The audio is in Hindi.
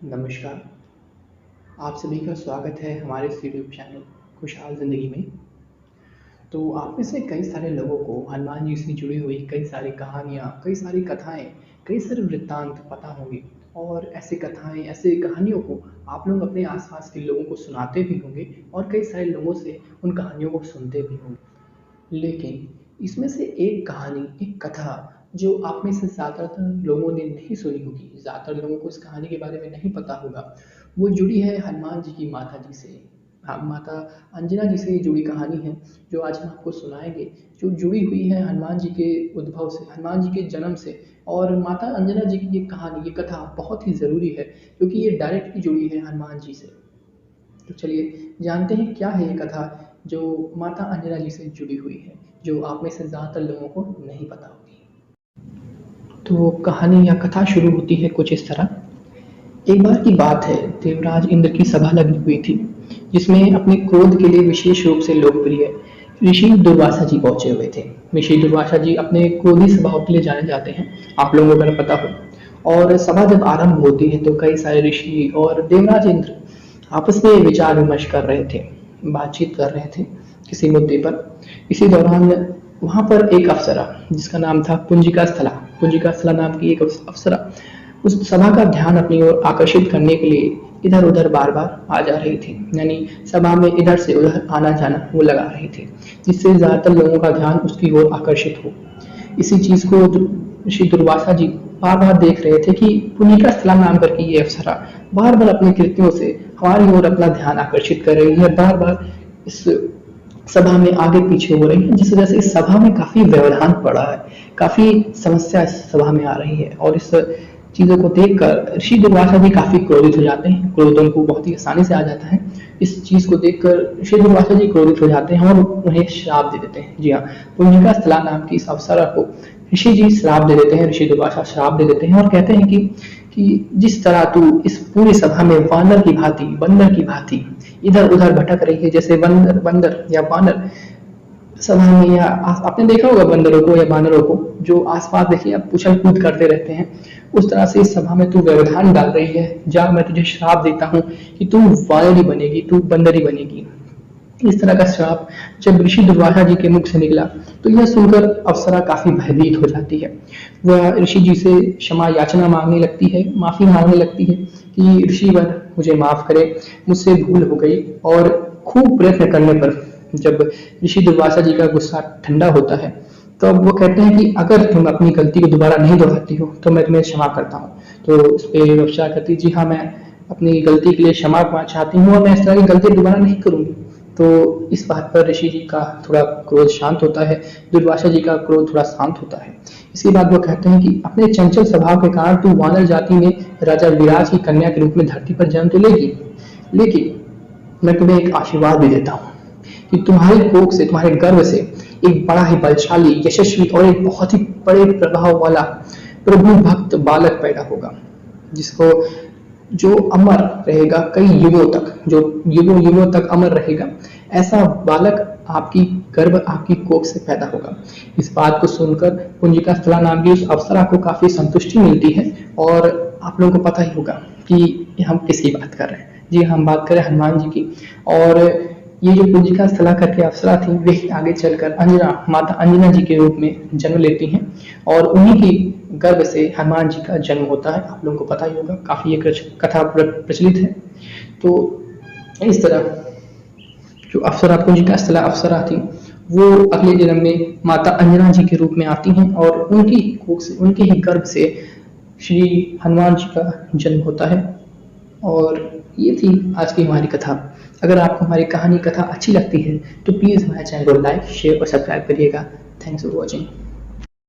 नमस्कार। आप सभी का स्वागत है हमारे इस यूट्यूब चैनल खुशहाल ज़िंदगी में। तो आप में से कई सारे लोगों को हनुमान जी से जुड़ी हुई कई सारी कहानियाँ, कई सारी कथाएँ, कई सारे वृत्तांत पता होंगे और ऐसी कथाएँ, ऐसी कहानियों को आप लोग अपने आस-पास के लोगों को सुनाते भी होंगे और कई सारे लोगों से उन कहानियों को सुनते भी होंगे। लेकिन इसमें से एक कहानी, एक कथा जो आप में से ज़्यादातर लोगों ने नहीं सुनी होगी, ज़्यादातर लोगों को इस कहानी के बारे में नहीं पता होगा, वो जुड़ी है हनुमान जी की माता जी से। हाँ, माता अंजना जी से ये जुड़ी कहानी है, जो आज हम आपको सुनाएँगे, जो जुड़ी हुई है हनुमान जी के उद्भव से, हनुमान जी के जन्म से। और माता अंजना जी की ये कहानी, ये कथा बहुत ही ज़रूरी है, क्योंकि ये डायरेक्टली जुड़ी है हनुमान जी से। तो चलिए जानते हैं क्या है ये कथा जो माता अंजना जी से जुड़ी हुई है, जो आप में से ज़्यादातर लोगों को नहीं पता होगी। तो कहानी या कथा शुरू होती है कुछ इस तरह। एक बार की बात है, देवराज इंद्र की सभा लगी हुई थी, जिसमें अपने क्रोध के लिए विशेष रूप से लोकप्रिय ऋषि दुर्वासा जी पहुंचे हुए थे। ऋषि दुर्वासा जी अपने क्रोधी स्वभाव के लिए जाने जाते हैं, आप लोगों को अगर पता हो। और सभा जब आरंभ होती है तो कई सारे ऋषि और देवराज इंद्र आपस में विचार विमर्श कर रहे थे, बातचीत कर रहे थे किसी मुद्दे पर। इसी दौरान वहां पर एक अप्सरा, जिसका नाम था पुंजिका स्थला नाम की एक अप्सरा, उस सभा का ध्यान अपनी ओर आकर्षित करने के लिए इधर उधर बार बार आ जा रही थी। यानी सभा में इधर से उधर आना जाना वो लगा रही थी, जिससे ज्यादातर लोगों का ध्यान उसकी ओर आकर्षित हो। इसी चीज को ऋषि दुर्वासा जी बार बार देख रहे थे कि पुनिका स्थला नाम करके ये अप्सरा बार बार अपने कृत्यों से हमारी ओर अपना ध्यान आकर्षित कर रही है, बार बार इस सभा में आगे पीछे हो रही है, जिस वजह से इस सभा में काफी व्यवधान पड़ा है, काफी समस्या इस सभा में आ रही है। और इस चीजों को देखकर ऋषि दुर्वासा जी काफी क्रोधित हो जाते हैं। क्रोध उनको बहुत ही आसानी से आ जाता है। इस चीज को देखकर ऋषि दुर्वासा जी क्रोधित हो जाते हैं और उन्हें श्राप दे देते हैं। जी हाँ, पुंजिका स्थला नाम की इस अप्सरा को ऋषि जी श्राप दे देते हैं, ऋषि दुर्वासा श्राप दे देते हैं और कहते हैं कि जिस तरह तू इस पूरी सभा में वानर की भांति, बंदर की भांति इधर उधर भटक रही है, जैसे बंदर बंदर या वानर सभा में, या आपने देखा होगा बंदरों को या वानरों को जो आसपास देखिए आप उछल कूद करते रहते हैं, उस तरह से इस सभा में तू व्यवधान डाल रही है। जा, मैं तुझे श्राप देता हूँ कि तू वानर ही बनेगी, तू बंदर ही बनेगी। इस तरह का श्राप जब ऋषि दुर्वासा जी के मुख से निकला तो यह सुनकर अप्सरा काफी भयभीत हो जाती है। वह ऋषि जी से क्षमा याचना मांगने लगती है, माफी मांगने लगती है कि ऋषिवर मुझे माफ करे, मुझसे भूल हो गई। और खूब प्रयत्न करने पर जब ऋषि दुर्वासा जी का गुस्सा ठंडा होता है तो अब वो कहते हैं कि अगर तुम अपनी गलती को दोबारा नहीं दोहराती हो तो मैं तुम्हें क्षमा करता हूँ। तो इस पे अप्सरा कहती जी हाँ, मैं अपनी गलती के लिए क्षमा चाहती हूँ और मैं इस तरह की गलती दोबारा नहीं करूंगी। तो इस बात पर ऋषि जी का थोड़ा क्रोध शांत होता है, दुर्वासा जी का क्रोध थोड़ा शांत होता है। इसके बाद वो कहते हैं कि अपने चंचल स्वभाव के कारण तू वानर जाति में राजा विराज की कन्या के रूप में धरती पर जन्म तो लेगी, लेकिन मैं तुम्हें एक आशीर्वाद भी देता हूँ कि तुम्हारे कोख से, तुम्हारे गर्भ से एक बड़ा ही बलशाली, यशस्वी और एक बहुत ही बड़े प्रभाव वाला प्रभु भक्त बालक पैदा होगा, जिसको जो अमर रहेगा कई युगों तक, जो युगों युगों तक अमर रहेगा। ऐसा बालक आपकी गर्भ, आपकी कोख से पैदा होगा। इस बात को सुनकर पुंजिका स्थला नाम की उस अप्सरा को काफी संतुष्टि मिलती है। और आप लोगों को पता ही होगा कि हम किसकी बात कर रहे हैं। जी, हम बात करें हनुमान जी की। और ये जो पुंजिका स्थला करके अप्सरा थी, वे आगे चलकर माता अंजना जी के रूप में जन्म लेती हैं और उन्हीं की गर्भ से हनुमान जी का जन्म होता है। आप लोगों को पता ही होगा, काफी ये कथा प्रचलित है। तो इस तरह जो अप्सरा, पुंजिका स्थला अप्सरा थी, वो अगले जन्म में माता अंजना जी के रूप में आती हैं और उनकी कोख से, उनके ही गर्भ से श्री हनुमान जी का जन्म होता है। और ये थी आज की हमारी कथा। अगर आपको हमारी कहानी कथा अच्छी लगती है तो प्लीज़ हमारे चैनल को लाइक, शेयर और सब्सक्राइब करिएगा। Thanks for watching.